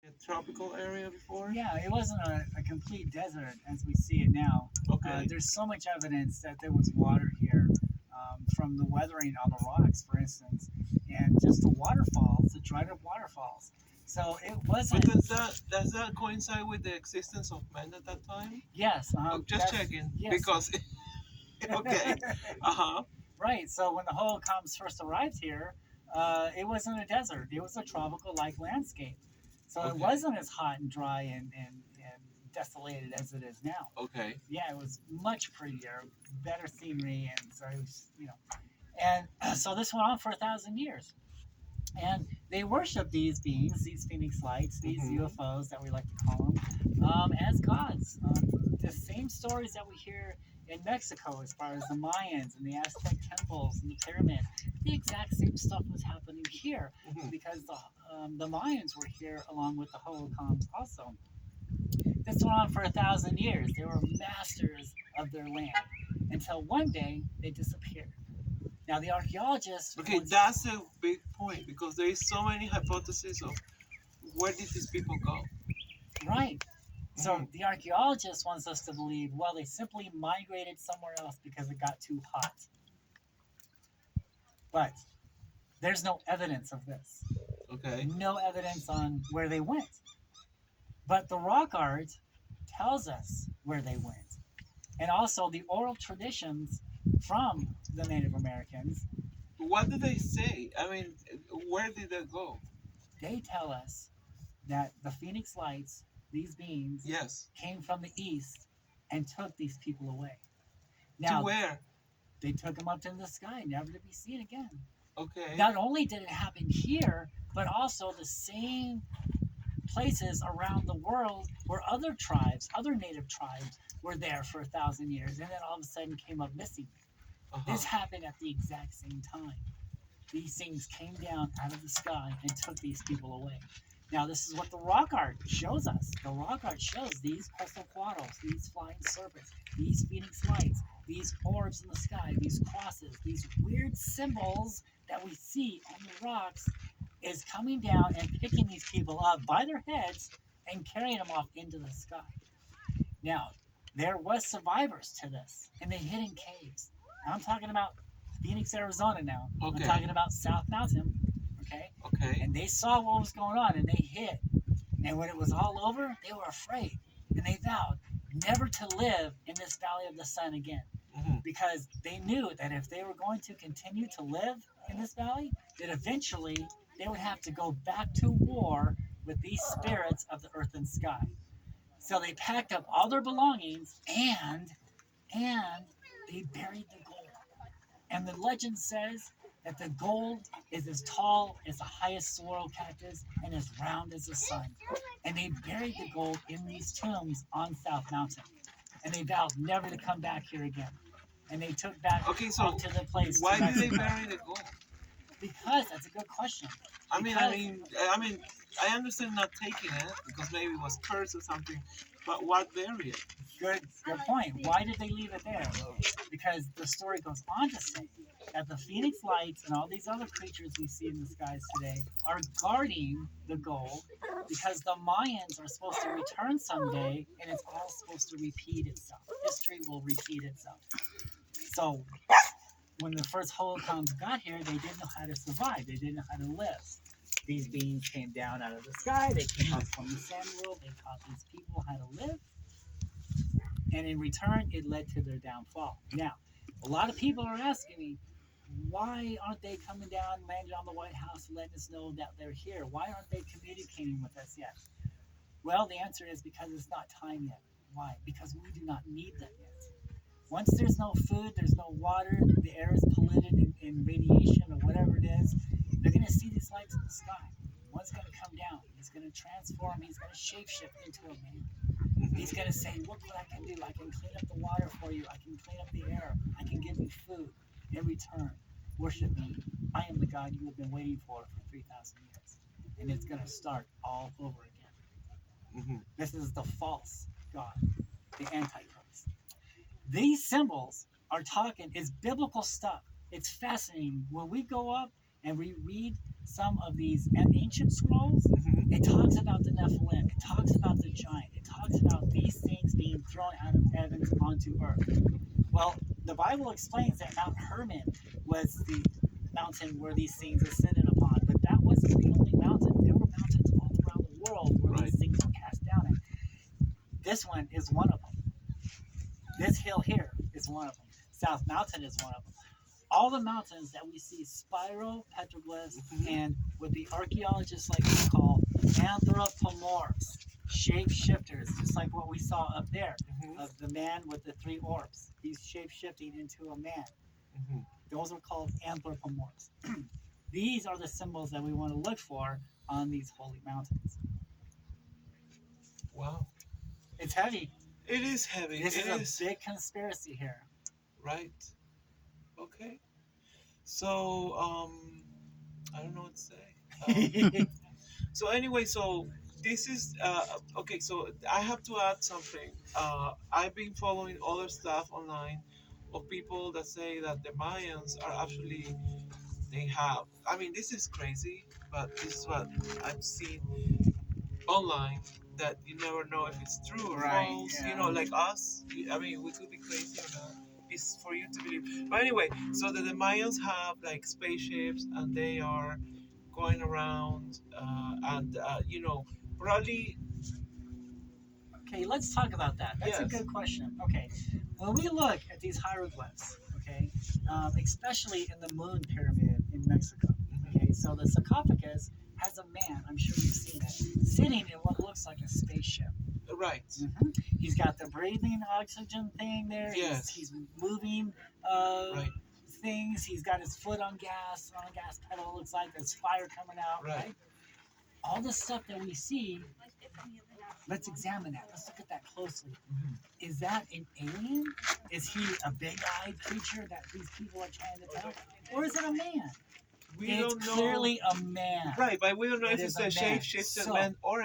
A tropical area before? Yeah, it wasn't a complete desert as we see it now. Okay. There's so much evidence that there was water here, from the weathering on the rocks, for instance, and just the waterfalls, the dried up waterfalls. So it But wasn't. does that coincide with the existence of men at that time? Yes, Oh, just that's checking yes. because okay. Uh-huh. Right. So when the Holocaust first arrived here, it wasn't a desert. It was a tropical-like landscape. So it Okay. wasn't as hot and dry and desolated as it is now. Okay. Yeah, it was much prettier, better scenery, and so it was, and so this went on for 1,000 years. And they worship these beings, these phoenix lights, these Mm-hmm. UFOs that we like to call them, as gods. The same stories that we hear in Mexico, as far as the Mayans and the Aztec temples and the pyramid, the exact same stuff was happening here, Mm-hmm. because the Mayans were here along with the Holocaust also. This went on for 1,000 years. They were masters of their land until one day they disappeared. Now the archaeologists Okay, once that's a big point because there is so many hypotheses of where did these people go. right. Mm-hmm. So the archaeologist wants us to believe, well, they simply migrated somewhere else because it got too hot. But there's no evidence of this. Okay. No evidence on where they went. But the rock art tells us where they went. And also the oral traditions from the Native Americans, What did they say? I mean, where did they go? they tell us that the Phoenix Lights, these beings, Yes. came from the east and took these people away. To Now, where? they took them up to the sky, never to be seen again. Okay. Not only did it happen here, but also the same places around the world where other tribes, other native tribes, were there for 1,000 years and then all of a sudden came up missing. Uh-huh. This happened at the exact same time. These things came down out of the sky and took these people away. Now, this is what the rock art shows us. The rock art shows these quetzalcoatls, these flying serpents, these phoenix lights, these orbs in the sky, these crosses, these weird symbols that we see on the rocks is coming down and picking these people up by their heads and carrying them off into the sky. Now, there was survivors to this, and they hid in caves. Now, I'm talking about Phoenix, Arizona now. I'm Okay. talking about South Mountain, okay? Okay. And they saw what was going on, and they hid. And when it was all over, they were afraid, and they vowed never to live in this Valley of the Sun again, Mm-hmm. because they knew that if they were going to continue to live in this valley, that eventually they would have to go back to war with these spirits of the earth and sky. So they packed up all their belongings and they buried the gold. And the legend says that the gold is as tall as the highest sorrel cactus and as round as the sun. And they buried the gold in these tombs on South Mountain. And they vowed never to come back here again. And they took back Okay, off so to the place why to did they Mexico. bury the gold? Because that's a good question. I mean, I Because mean, I mean, I understand not taking it because maybe it was cursed or something, but what bury it? good point. Why did they leave it there? Because the story goes on to say that the Phoenix Lights and all these other creatures we see in the skies today are guarding the gold because the Mayans are supposed to return someday and it's all supposed to repeat itself. History will repeat itself. So when the first Holocaust got here, they didn't know how to survive. They didn't know how to live. These beings came down out of the sky. They came up from the sand world. They taught these people how to live. And in return, it led to their downfall. Now, a lot of people are asking me, why aren't they coming down, landing on the White House, letting us know that they're here? Why aren't they communicating with us yet? Well, the answer is because it's not time yet. Why? Because we do not need them yet. Once there's no food, there's no water, the air is polluted in radiation or whatever it is, they're going to see these lights in the sky. One's going to come down. He's going to transform. He's going to shapeshift into a man. He's going to say, look what I can do. I can clean up the water for you. I can clean up the air. I can give you food. In return, worship me. I am the God you have been waiting for 3,000 years. And it's going to start all over again. Mm-hmm. This is the false God, the Antichrist. These symbols are talking, it's biblical stuff. It's fascinating. When we go up and we read some of these ancient scrolls, Mhm. it talks about the Nephilim. It talks about the giant. It talks about these things being thrown out of heaven onto earth. Well, the Bible explains that Mount Hermon was the mountain where these things ascended upon, but that wasn't the only mountain. There were mountains all around the world where Right. these things were cast down at. This one is one of them. This hill here is one of them. South Mountain is one of them. All the mountains that we see spiral petroglyphs Mhm. and what the archaeologists like to call anthropomorphs, shapeshifters, just like what we saw up there Mhm. of the man with the three orbs. He's shape-shifting into a man. Mhm. Those are called anthropomorphs. These are the symbols that we want to look for on these holy mountains. Wow. It's heavy. It is heavy. This It is is a big conspiracy here. right. Okay. So I don't know what to say. So anyway, so this is okay. So I have to add something. I've been following other stuff online of people that say that the Mayans are actually they have. I mean, this is crazy, but this is what I've seen online. That you never know if it's true or Right, false. You yeah. know, like us. I mean, we could be crazy or not. It's for you to believe. But anyway, so that the Mayans have like spaceships and they are going around and you know probably Okay, let's talk about that. That's a yes. good question. Okay, when we look at these hieroglyphs, okay, especially in the moon pyramid in Mexico, okay, so the sarcophagus has a man, I'm sure you've seen it, sitting in what looks like a spaceship. Right. He's got the breathing oxygen thing there. Yes. He's moving Right. things. He's got his foot on a gas pedal. Looks like there's fire coming out. Right. All the stuff that we see, let's examine that. Let's look at that closely. Is that an alien? Is he a big-eyed creature that these people are trying to tell? Or is it a man? We It's don't know. clearly a man. Right, but we don't know It if is it's a a man. shape-shifted So- man or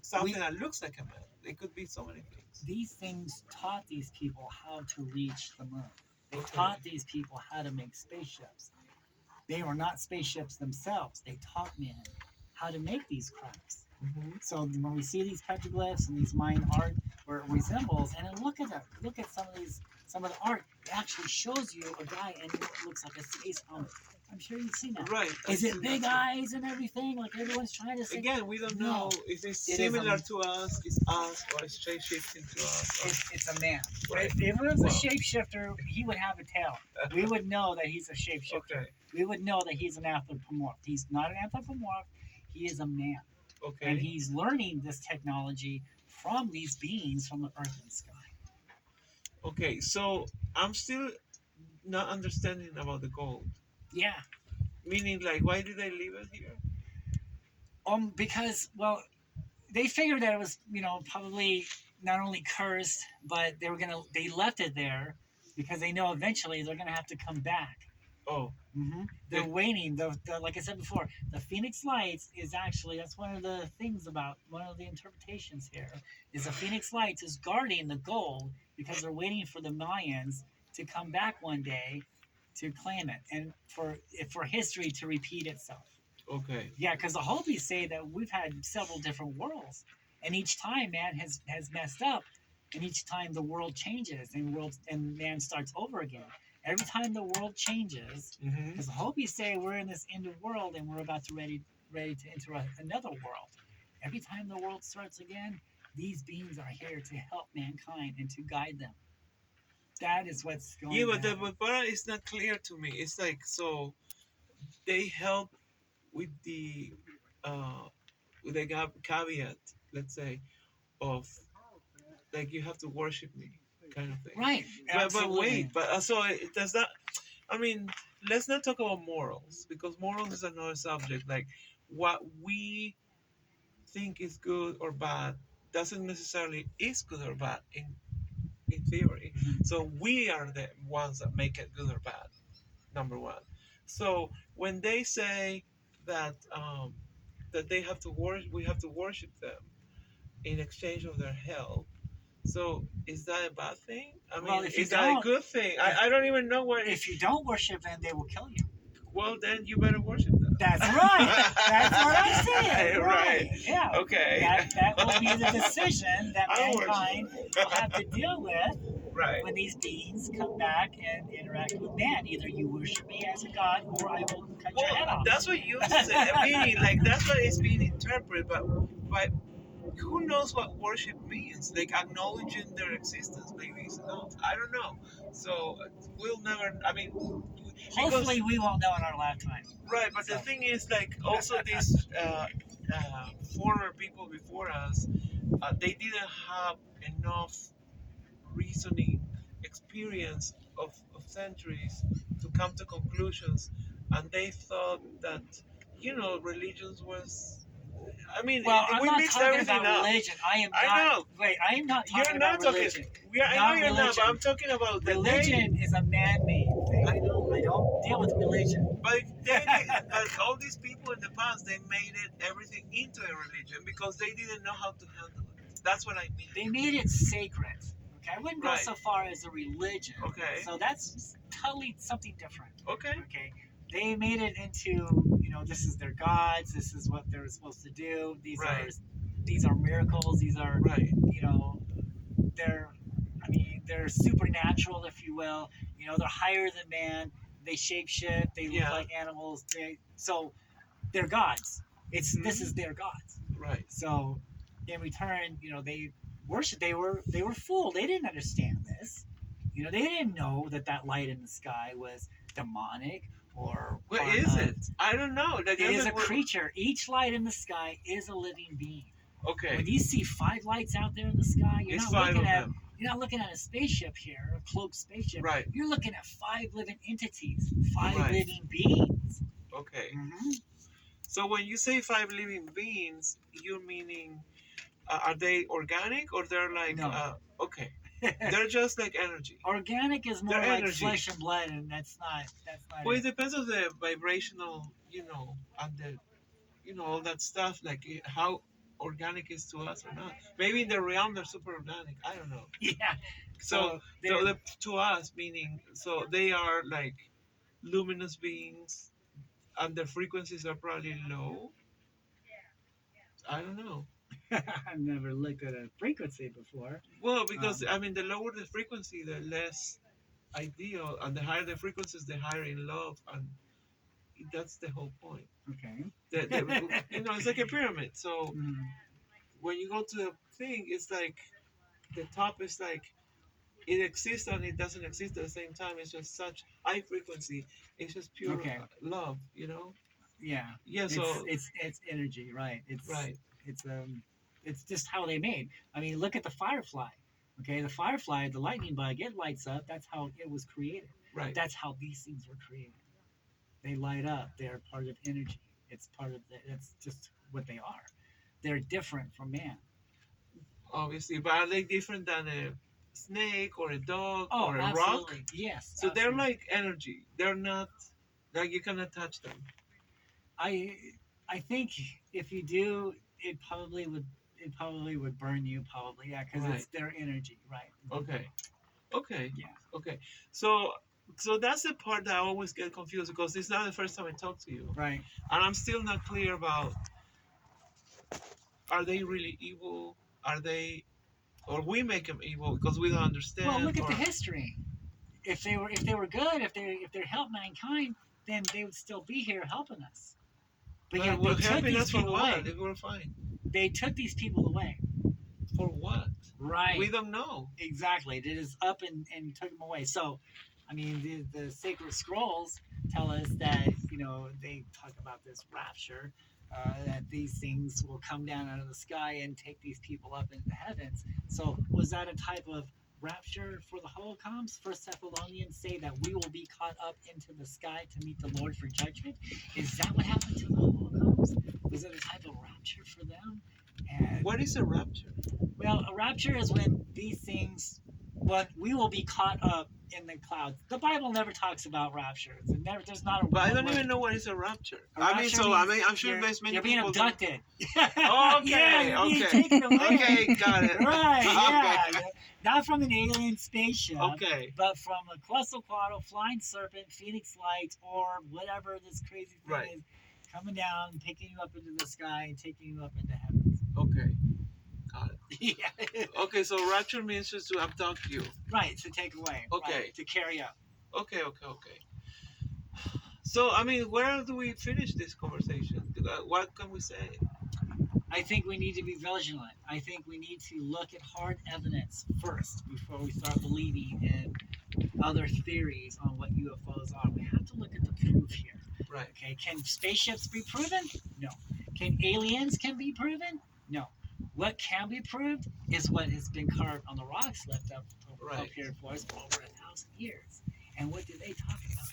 something We- that looks like a man. It could be so many things. These things taught these people how to reach the moon. They Okay. taught these people how to make spaceships. They were not spaceships themselves. They taught men how to make these crafts. So when we see these petroglyphs and these Mayan art where it resembles, and then look at some of the art. It actually shows you a guy and it looks like a space helmet. I'm sure you've seen that. Right. Is it big eyes and everything like everyone's trying to say? Again, we don't No. know if it's It is similar a- to us, it's us, or it's shape-shifting to us. It's a man. Right. If it was a Well. shapeshifter, he would have a tail. We would know that he's a shapeshifter. Okay. We would know that he's an anthropomorph. He's not an anthropomorph. He is a man. Okay. And he's learning this technology from these beings from the earth and sky. Okay. So I'm still not understanding about the gold. Yeah. Meaning, like, why did they leave it here? Because they figured that it was, probably not only cursed, but they left it there because they know eventually they're gonna have to come back. Oh. They're waiting. Like I said before, the Phoenix Lights is actually, that's one of the things about, one of the interpretations here, is the Phoenix Lights is guarding the gold because they're waiting for the Mayans to come back one day to claim it and for history to repeat itself. Okay. Yeah, because the Hopis say that we've had several different worlds, and each time man has messed up, and each time the world changes and man starts over again. Every time the world changes, because the Hopis say we're in this end of world and we're about to ready to enter another world. Every time the world starts again, these beings are here to help mankind and to guide them. That is what's going on. Yeah, but the part is not clear to me. It's like, so they help with the caveat, let's say, of like you have to worship me, kind of thing. Right. But Absolutely. wait, but so it does that. I mean, let's not talk about morals because morals is another subject. Like what we think is good or bad doesn't necessarily is good or bad in theory. So we are the ones that make it good or bad. Number one. So when they say that that they have to worship, we have to worship them in exchange of their help. So is that a bad thing? I mean, is that a good thing? I don't even know what. If you don't worship them, they will kill you. Well, then you better worship them. That's right. That's what I'm saying. Right. Yeah. Okay. That will be the decision that I mankind worship. will have to deal with Right. when these beings come back and interact with man. Either you worship me as a god, or I will cut your Well, head off. that's what you said. Meaning, like that's what it's being interpreted, but who knows what worship means? Like acknowledging their existence, maybe it's enough. I don't know. So we'll never. I mean, because Hopefully, we won't know in our lifetime. right. But the So. thing is, like, also these former people before us, they didn't have enough reasoning experience of centuries to come to conclusions, and they thought that religions was. I mean, Well, I'm we not mixed talking everything about up. religion. I am I not. know. Wait, I am not talking You're about not talking. religion. I know Not you're not, but religion. I'm talking about the Religion is a man-made thing. I know. I don't deal with religion. But but all these people in the past, they made it everything into a religion because they didn't know how to handle it. That's what I mean. They made it sacred. Okay, I wouldn't go Right. so far as a religion. Okay. So that's totally something different. Okay. Okay, they made it into this is their gods. This is what they're supposed to do. Right. These are miracles. These are Right. they're they're supernatural, if you will. They're higher than man. They shapeshift. They look Yeah. like animals. So they're gods. This is their gods. Right. So in return, they worship. They were fooled. They didn't understand this. They didn't know that light in the sky was demonic or. What is of- it? I don't know. Like, It is a creature. Each light in the sky is a living being. Okay. When you see 5 lights out there in the sky, It's 5 of them. you're not looking at a spaceship here, a cloaked spaceship. Right. You're looking at 5 living entities, 5 Right. living beings. Okay. Mm-hmm. So when you say 5 living beings, you're meaning are they organic or they're like No. okay? They're just like energy. Organic is more They're like energy. flesh and blood, and that's not Well, it. it depends on the vibrational, and the, all that stuff, like how organic is to us or not. Maybe in the realm they're super organic. I don't know. Yeah. So to us, meaning, so they are like luminous beings, and their frequencies are probably low. I don't know. I've never looked at a frequency before. Well, because I mean, the lower the frequency, the less ideal, and the higher the frequencies, the higher in love, and that's the whole point. Okay. It's like a pyramid. So when you go to the thing, it's like the top is like it exists and it doesn't exist at the same time. It's just such high frequency. It's just pure Okay. love, Yeah. Yeah. So it's energy, right? right. It's just how they made. I mean, look at the firefly. Okay, the firefly, the lightning bug, it lights up. That's how it was created. Right. That's how these things were created. They light up. They're part of energy. It's part of that's just what they are. They're different from man. Obviously, but are they different than a snake or a dog Oh, or a absolutely. rock? Yes. So they're absolutely. like energy. They're not like you cannot touch them. I think if you do, it probably would burn you, probably, yeah, because Right. it's their energy, right? Okay. Okay. Yeah. Okay. So that's the part that I always get confused because it's not the first time I talk to you, Right. and I'm still not clear about are they really evil? Are they, or we make them evil because we don't understand? Well, look at or, the history. If they were good, if they helped mankind, then they would still be here helping us. But yet well, they took helping these us for people what? away. If we're fine. They took these people away. For what? Right. We don't know. Exactly. They just up and took them away. So, I mean, the sacred scrolls tell us that they talk about this rapture, that these things will come down out of the sky and take these people up into the heavens. So, was that a type of rapture for the Holocaust? First Thessalonians say that we will be caught up into the sky to meet the Lord for judgment. Is that what happened to the Holocaust? Was it a type of rapture for them? And What is a rapture? well, a rapture is when these things, we will be caught up in the clouds. The Bible never talks about rapture. There's not a. But I don't even know what is a rapture. I'm sure there's many you're being people. abducted. Okay, yeah, you're being okay. taken away. Okay, got it. Right, yeah. Okay. Not from an alien spaceship, Okay. but from a Quetzalcoatl, flying serpent, phoenix lights, or whatever this crazy thing Right. is. coming down, picking you up into the sky, and taking you up into heaven. Okay, got it. Yeah. Okay, so rapture means just to abduct you. Right, to take away. Okay. Right, to carry up. Okay, okay, okay. So, I mean, where do we finish this conversation? What can we say? I think we need to be vigilant. I think we need to look at hard evidence first before we start believing in other theories on what UFOs are. We have to look at the proof here. Right. Okay, can spaceships be proven? No. Can aliens can be proven? No. What can be proved is what has been carved on the rocks left up Right. here for us for over 1,000 years. And what do they talk about?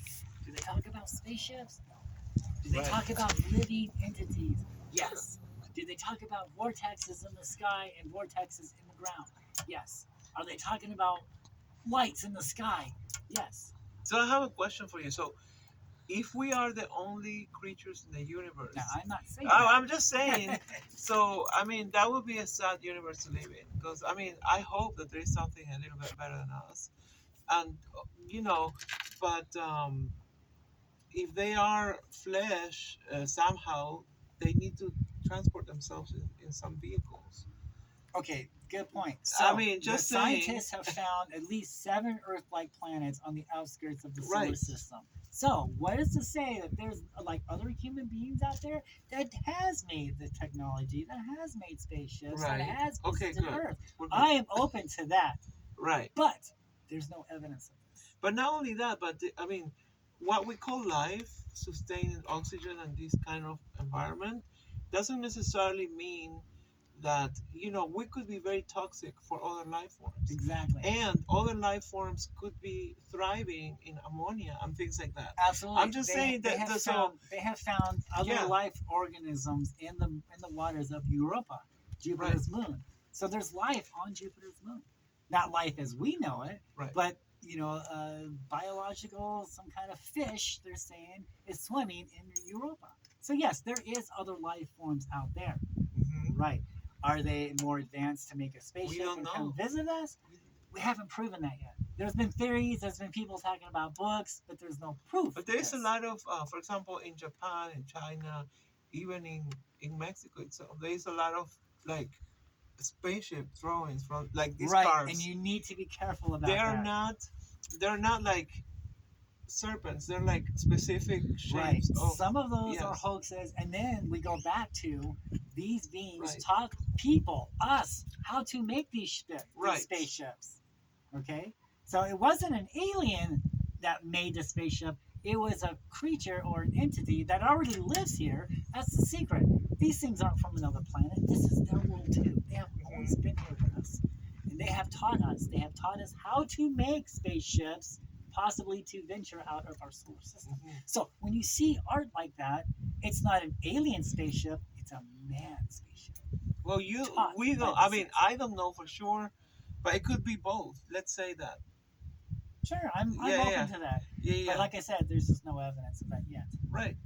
Do they talk about spaceships? No. Do they Right. talk about living entities? Yes. Do they talk about vortexes in the sky and vortexes in the ground? Yes. Are they talking about lights in the sky? Yes. So I have a question for you. So, if we are the only creatures in the universe, Now, I'm not saying oh, that. I'm just saying. So, I mean, that would be a sad universe to live in. Because, I mean, I hope that there is something a little bit better than us. And, you know, but if they are flesh, somehow they need to transport themselves in some vehicles. Okay, good point. So, I mean, just the saying. scientists have found at least 7 Earth-like planets on the outskirts of the solar Right. system. So, what is to say that there's like other human beings out there that has made the technology, that has made spaceships, Right. that has Okay, visited good. Earth? We're good. I am open to that, Right. but there's no evidence of this. But not only that, but I mean, what we call life, sustaining oxygen and this kind of environment, doesn't necessarily mean that, you know, we could be very toxic for other life forms. Exactly. And other life forms could be thriving in ammonia and things like that. Absolutely. I'm just saying that they have found other Yeah. life organisms in the waters of Europa, Jupiter's moon. So there's life on Jupiter's moon. Not life as we know it, Right. but you know, biological, some kind of fish, they're saying, is swimming in Europa. So yes, there is other life forms out there. Mhm. Right. Are they more advanced to make a spaceship don't and know. come visit us? We haven't proven that yet. There's been theories, there's been people talking about books, but there's no proof. But there's a Yes. lot of, for example, in Japan, in China, even in Mexico itself, there's a lot of like spaceship drawings from like these Right, cars. and you need to be careful about They are that. they're not like serpents. They're like specific Right. shapes of. Some of those are yes. hoaxes, and then we go back to these beings Right. taught people, us, how to make these Right. spaceships. Okay? So it wasn't an alien that made the spaceship, it was a creature or an entity that already lives here. That's the secret. These things aren't from another planet. This is their world too. They have always been here with us. And they have taught us. They have taught us how to make spaceships, possibly to venture out of our solar system. Mhm. So when you see art like that, it's not an alien spaceship, it's a man spaceship. Well, Taught we by don't. the I mean, science. I don't know for sure, but it could be both. Let's say that. Sure, I'm Yeah, open yeah. to that. Yeah. But like I said, there's just no evidence of that yet. Right.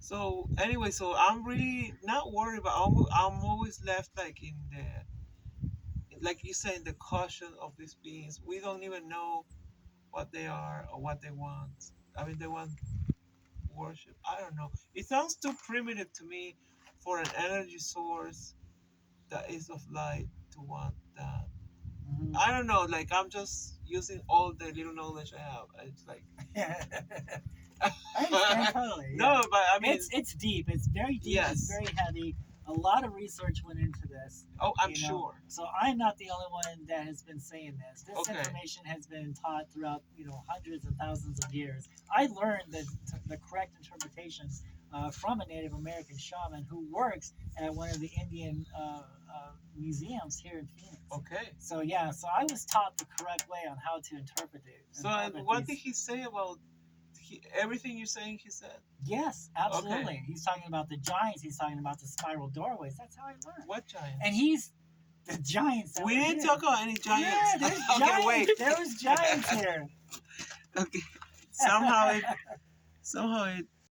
So anyway, so I'm really not worried, but I'm always left like in the, like you said, the caution of these beings. We don't even know what they are or what they want. I mean, they want worship. I don't know. It sounds too primitive to me for an energy source that is of light to want that. Mhm. I don't know. Like I'm just using all the little knowledge I have. It's like I understand totally. Yeah. no, but I mean, it's deep. It's very deep. Yes. It's very heavy. A lot of research went into this. oh, I'm you know. sure. So I'm not the only one that has been saying this. This Okay. information has been taught throughout, hundreds and thousands of years. I learned the correct interpretations from a Native American shaman who works at one of the Indian museums here in Phoenix. Okay. So yeah, so I was taught the correct way on how to interpret it. So what did he say about everything you're saying? He said. Yes, absolutely. He's talking about the giants. He's talking about the spiral doorways. That's how I learned. What giant? And he's the giants. That We were didn't here. talk about any giants. Yeah, there's okay, giants. wait. There was giants here. Okay. Somehow it